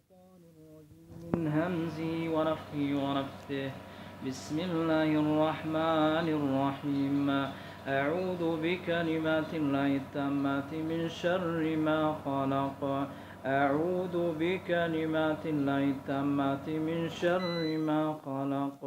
الشيطان الرجيم من همزه ونفخه ونفثه. بسم الله الرحمن الرحيم. أعوذ بكلمات الله التامات من شر ما خلق. أعوذ بكلمات الله التامات من شر ما خلق.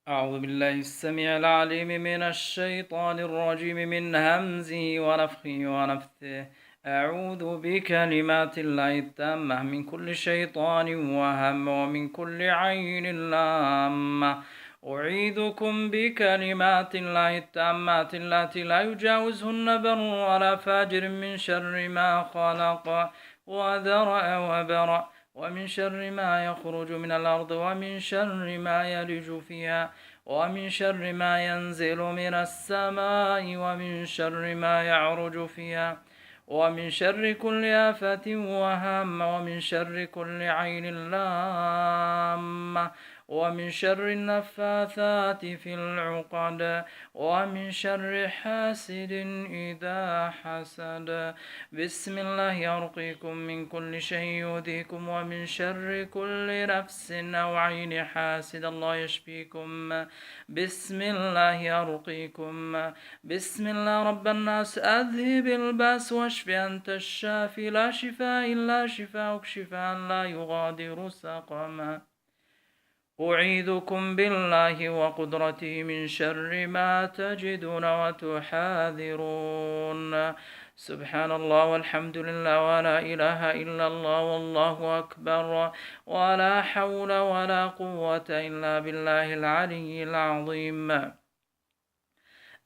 أعوذ بالله السميع العليم من الشيطان الرجيم من همزه ونفخه ونفثه. أعوذ بكلمات الله التامة من كل شيطان وهم ومن كل عين لامة. أعيذكم بكلمات الله التامات التي لا يجاوزهن بر ولا فاجر من شر ما خلق وذرأ وبرأ ومن شر ما يخرج من الأرض ومن شر ما يلج فيها ومن شر ما ينزل من السماء ومن شر ما يعرج فيها ومن شر كل آفة وهام ومن شر كل عين لامة ومن شر النفاثات في العقد ومن شر حاسد إذا حسد. بسم الله يرقيكم من كل شيء يؤذيكم ومن شر كل نفس أو عين حاسد الله يشفيكم. بسم الله يرقيكم. بسم الله رب الناس أذهب الباس واشف أنت الشافي لا شفاء إلا شفاءك شفاء لا يغادر سقما. أعيذكم بالله وقدرته من شر ما تجدون وتحاذرون. سبحان الله والحمد لله ولا إله إلا الله والله أكبر ولا حول ولا قوة إلا بالله العلي العظيم.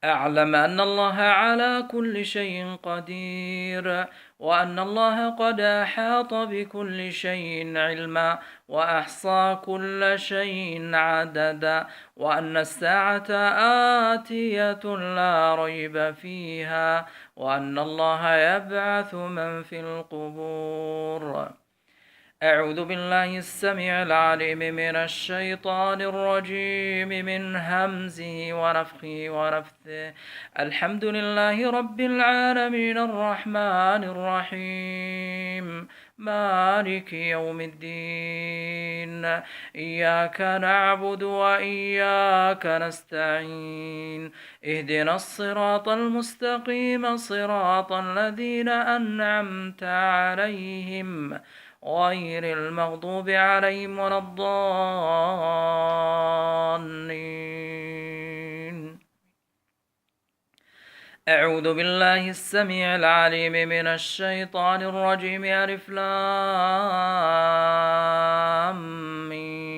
أعلم أن الله على كل شيء قدير وأن الله قد أحاط بكل شيء علما وأحصى كل شيء عددا وأن الساعة آتية لا ريب فيها وأن الله يبعث من في القبور. أعوذ بالله السميع العليم من الشيطان الرجيم من همزه ونفخه ونفثه. الحمد لله رب العالمين الرحمن الرحيم مالك يوم الدين. إياك نعبد وإياك نستعين. اهدنا الصراط المستقيم صراط الذين أنعمت عليهم غير المغضوب عليهم ولا الضالين. أعوذ بالله السميع العليم من الشيطان الرجيم. ألف لام ميم.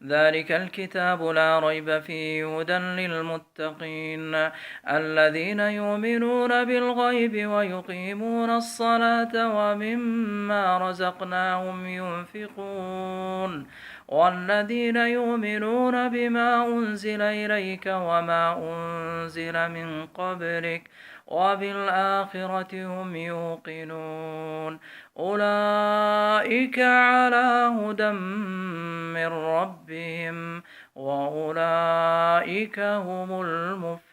ذلك الكتاب لا ريب فيه هدى للمتقين الذين يؤمنون بالغيب ويقيمون الصلاة ومما رزقناهم ينفقون والذين يؤمنون بما أنزل إليك وما أنزل من قبلك وبالآخرة هم يوقنون. أولئك على هدى من ربهم وأولئك هم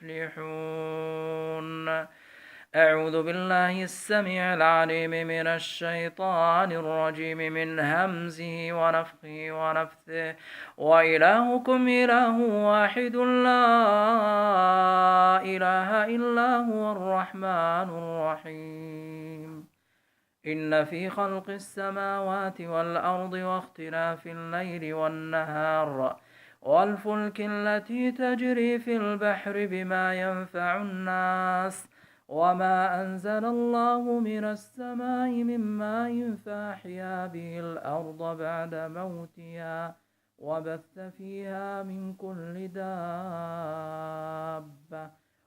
المفلحون. أعوذ بالله السميع العليم من الشيطان الرجيم من همزه ونفخه ونفثه. وإلهكم إله واحد لا إله إلا هو الرحمن الرحيم. إن في خلق السماوات والأرض واختلاف الليل والنهار والفلك التي تجري في البحر بما ينفع الناس وما أنزل الله من السماء من ماء فأحيا به الأرض بعد موتها وبث فيها من كل دابة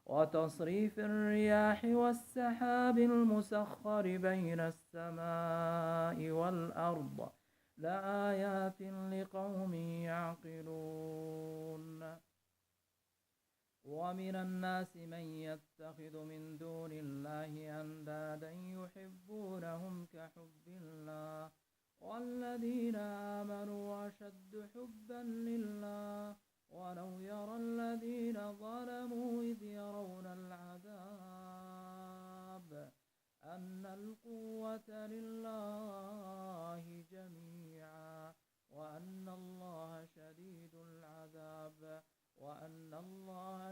وتصريف الرياح والسحاب المسخر بين السماء والأرض لآيات لقوم يعقلون. ومن الناس من يتخذ من دون الله أندادا يحبونهم كحب الله والذين آمنوا أشد حبا لله ولو يرى الذين ظلموا إذ يرون العذاب القوة لله جميعا وأن الله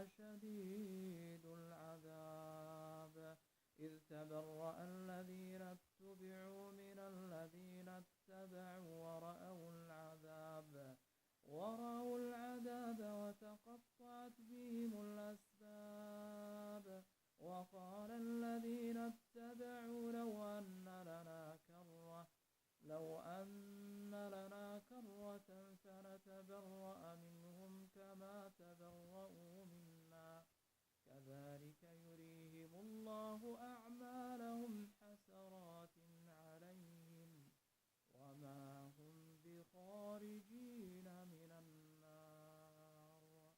شديد العذاب إذ تبرأ الذين اتبعوا من الذين اتبعوا ورأوا العذاب وتقطعت بهم الأسباب وقال الذين اتبعوا لو أن لنا كرة فنتبرأ منهم كما تبرؤوا منا كذلك يريهم الله أعمالهم حسرات عليهم وما هم بخارجين من النار.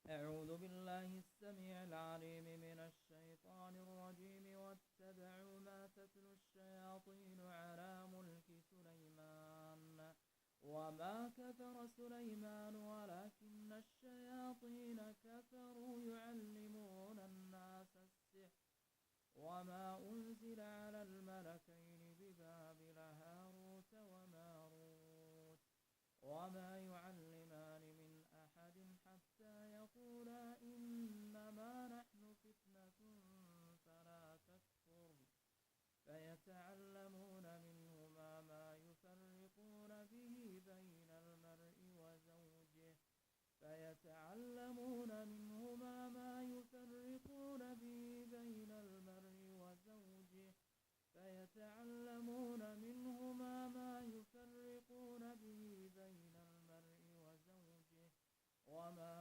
أعوذ بالله السميع العليم من الشيطان الرجيم واتبعوا ما تتلو الشياطين على ملك سليمان وما كفر سليمان ولكن الشياطين كفروا يعلمون الناس السحر وما أنزل على الملكين ببابل هاروت وماروت وما يعلمان من أحد حتى يقولا إنما نحن فتنة فلا تكفر فيتعلمون منهما ما يفرقون به بين المرء وزوجه وما